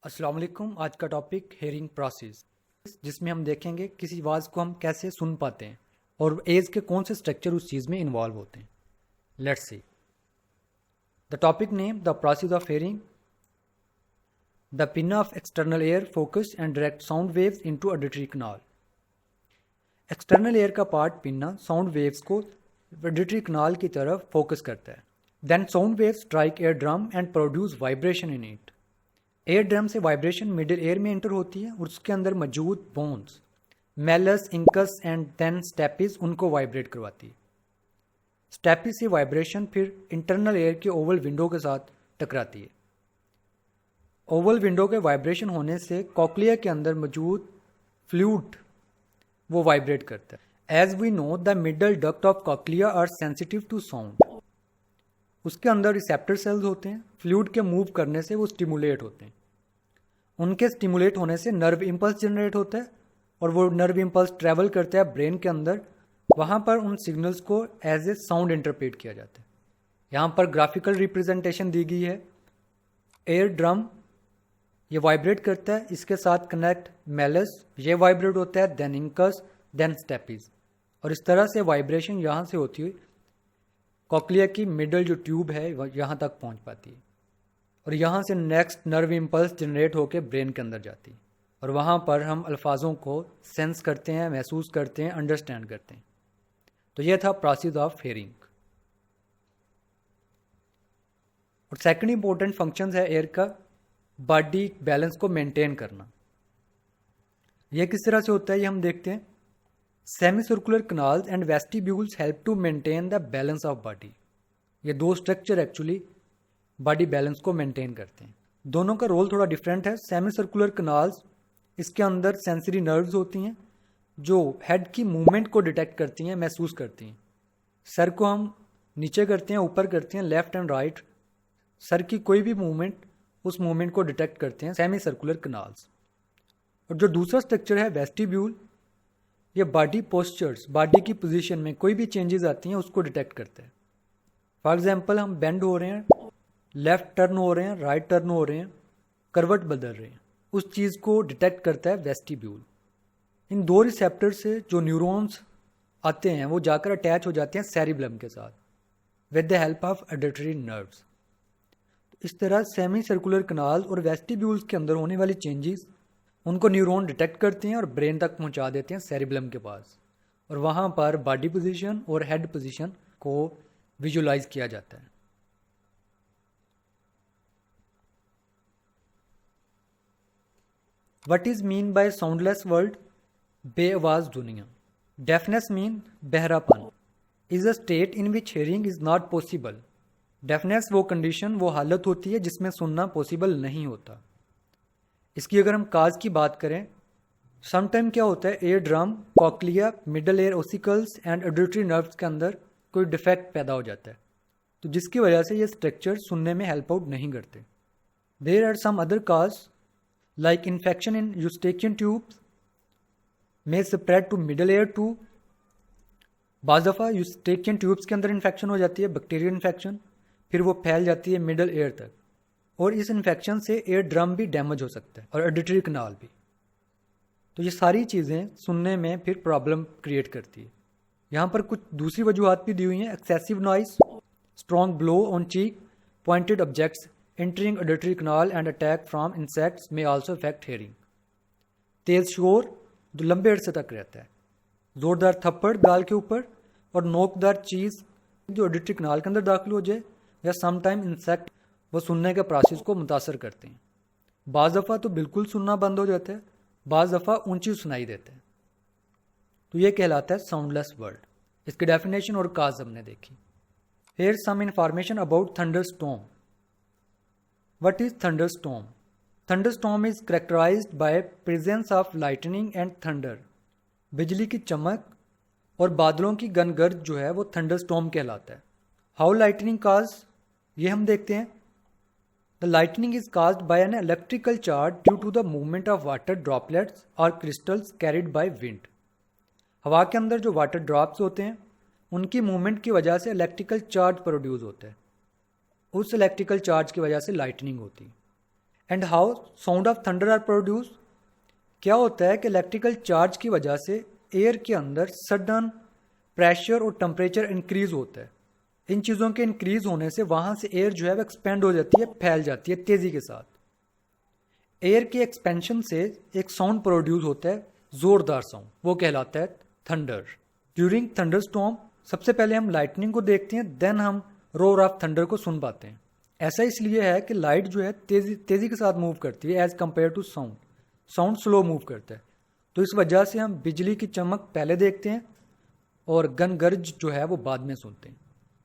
अस्सलाम वालेकुम। आज का टॉपिक हेयरिंग प्रोसेस, जिसमें हम देखेंगे किसी आवाज़ को हम कैसे सुन पाते हैं और एज के कौन से स्ट्रक्चर उस चीज़ में इन्वॉल्व होते हैं। Let's see the topic name, the process of hearing. The pinna of external ear focus and direct sound waves into auditory canal. External ear का पार्ट पिना साउंड वेव्स को auditory canal की तरफ focus करता है। Then sound waves strike eardrum and produce vibration in it. Eardrum से vibration middle ear में enter होती है और उसके अंदर मौजूद bones malleus, incus and then stapes उनको वाइब्रेट करवाती है। स्टेपिस से वाइब्रेशन फिर इंटरनल एयर के ओवल विंडो के साथ टकराती है। ओवल विंडो के वाइब्रेशन होने से कॉक्लिया के अंदर मौजूद फ्लूइड वो वाइब्रेट करता है। As we know the middle duct of cochlea are sensitive to sound. उसके अंदर रिसेप्टर सेल्स होते हैं, फ्लूइड के मूव करने से वो स्टिमुलेट होते हैं। उनके स्टिमुलेट होने से नर्व इम्पल्स जनरेट होता है और वो नर्व इम्पल्स ट्रैवल करते हैं ब्रेन के अंदर। वहाँ पर उन सिग्नल्स को एज ए साउंड इंटरप्रेट किया जाता है। यहाँ पर ग्राफिकल रिप्रेजेंटेशन दी गई है। एयर ड्रम ये वाइब्रेट करता है, इसके साथ कनेक्ट मेलस, ये वाइब्रेट होता है, देन इंकस, देन स्टेपिस, और इस तरह से वाइब्रेशन यहाँ से होती हुई कॉक्लिया की मिडल जो ट्यूब है यहाँ तक पहुँच पाती है और यहाँ से नेक्स्ट नर्व इम्पल्स जनरेट होकर ब्रेन के अंदर जाती है और वहाँ पर हम अल्फाजों को सेंस करते हैं, महसूस करते हैं, अंडरस्टैंड करते हैं। तो ये था प्रोसेस ऑफ हेयरिंग। और सेकंड इंपॉर्टेंट फंक्शन है एयर का बॉडी बैलेंस को मेंटेन करना। यह किस तरह से होता है ये हम देखते हैं। Semi circular canals and vestibules help to maintain the balance of body. ये दो स्ट्रक्चर एक्चुअली बॉडी बैलेंस को मेंटेन करते हैं। दोनों का रोल थोड़ा डिफरेंट है। सेमी सर्कुलर कनाल्स, इसके अंदर सेंसरी नर्व्स होती हैं जो हेड की मूवमेंट को डिटेक्ट करती हैं, महसूस करती हैं। सर को हम नीचे करते हैं, ऊपर करते हैं, लेफ्ट एंड राइट, सर की कोई भी मूवमेंट उस मूवमेंट को डिटेक्ट करते हैं सेमी सर्कुलर कनाल्स। और जो दूसरा स्ट्रक्चर है वेस्टिब्यूल, ये बॉडी पोस्चर्स, बॉडी की पोजीशन में कोई भी चेंजेस आती हैं उसको डिटेक्ट करते हैं। फॉर एग्जांपल हम बेंड हो रहे हैं, लेफ्ट टर्न हो रहे हैं, राइट टर्न हो रहे हैं, करवट बदल रहे हैं, उस चीज़ को डिटेक्ट करता है वेस्टिब्यूल। इन दो रिसेप्टर से जो न्यूरॉन्स आते हैं वो जाकर अटैच हो जाते हैं सेरिब्लम के साथ with the help of auditory nerves. इस तरह सेमी सर्कुलर कनाल और वेस्टिब्यूल्स के अंदर होने वाली चेंजेस उनको न्यूरॉन डिटेक्ट करते हैं और ब्रेन तक पहुंचा देते हैं सेरिब्लम के पास, और वहाँ पर बॉडी पोजीशन और हेड पोजीशन को विजुलाइज किया जाता है। What is mean by soundless world? बेआवाज दुनिया। Deafness mean बहरापन is a state in which hearing is not possible. Deafness वो कंडीशन, वो हालत होती है जिसमें सुनना पॉसिबल नहीं होता। इसकी अगर हम काज की बात करें, समटाइम क्या होता है, air drum, cochlea, middle air ossicles and auditory nerves के अंदर कोई डिफेक्ट पैदा हो जाता है, तो जिसकी वजह से ये स्ट्रक्चर सुनने में हेल्प आउट नहीं करते। There are some other cause like infection in eustachian tubes may spread to middle ear too। बाज़ दफ़ा यूस्टेकियन ट्यूब्स के अंदर इन्फेक्शन हो जाती है, बैक्टीरियल इन्फेक्शन, फिर वो फैल जाती है मिडल एयर तक, और इस इन्फेक्शन से एयर ड्रम भी डैमेज हो सकता है और ऑडिटरी कनाल भी। तो ये सारी चीज़ें सुनने में फिर प्रॉब्लम क्रिएट करती है। यहाँ पर कुछ दूसरी वजूहत भी दी हुई हैं। Excessive noise, strong blow on cheek, pointed objects entering auditory canal and attack from insects may also affect hearing। तेज शोर जो लंबे अरसे तक रहता है, जोरदार थप्पड़ गाल के ऊपर, और नोकदार चीज़ जो ऑडिटरी कनाल के अंदर दाखिल हो जाए, या समटाइम इंसेक्ट, वो सुनने के प्रोसेस को मुतासर करते हैं। बाज़ दफ़ा तो बिल्कुल सुनना बंद हो जाता है, बाज़ दफ़ा ऊंची सुनाई देता है। तो ये कहलाता है साउंडलेस वर्ल्ड। इसकी डेफिनेशन और काज हमने देखी। Here some information about thunderstorm. What is thunderstorm? Thunderstorm is characterized by presence of lightning and thunder। बिजली की चमक और बादलों की गनगर्ज जो है वो थंडरस्टॉर्म कहलाता है। How lightning cause? ये हम देखते हैं। The lightning is caused by an electrical charge due to the movement of water droplets or crystals carried by wind। हवा के अंदर जो वाटर ड्रॉप्स होते हैं उनकी मूवमेंट की वजह से इलेक्ट्रिकल चार्ज प्रोड्यूस होता है, उस इलेक्ट्रिकल चार्ज की वजह से लाइटनिंग होती है। And how sound of thunder are produce. क्या होता है कि इलेक्ट्रिकल चार्ज की वजह से एयर के अंदर सडन प्रेशर और टेम्परेचर इंक्रीज होता है। इन चीज़ों के इंक्रीज होने से वहाँ से एयर जो है वो एक्सपेंड हो जाती है, फैल जाती है तेज़ी के साथ। एयर के एक्सपेंशन से एक साउंड प्रोड्यूस होता है, ज़ोरदार साउंड, वो कहलाता है थंडर। ड्यूरिंग थंडर स्टॉर्म सबसे पहले हम लाइटनिंग को देखते हैं, देन हम रोर ऑफ थंडर को सुन पाते हैं। ऐसा इसलिए है कि लाइट जो है तेज़ी के साथ मूव करती है as compare to sound. Sound slow move करता है, तो इस वजह से हम बिजली की चमक पहले देखते हैं और गनगर्ज जो है वो बाद में सुनते हैं।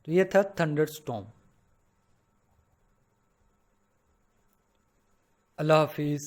तो ये था थंडर स्टॉर्म। अल्लाह हाफिज़।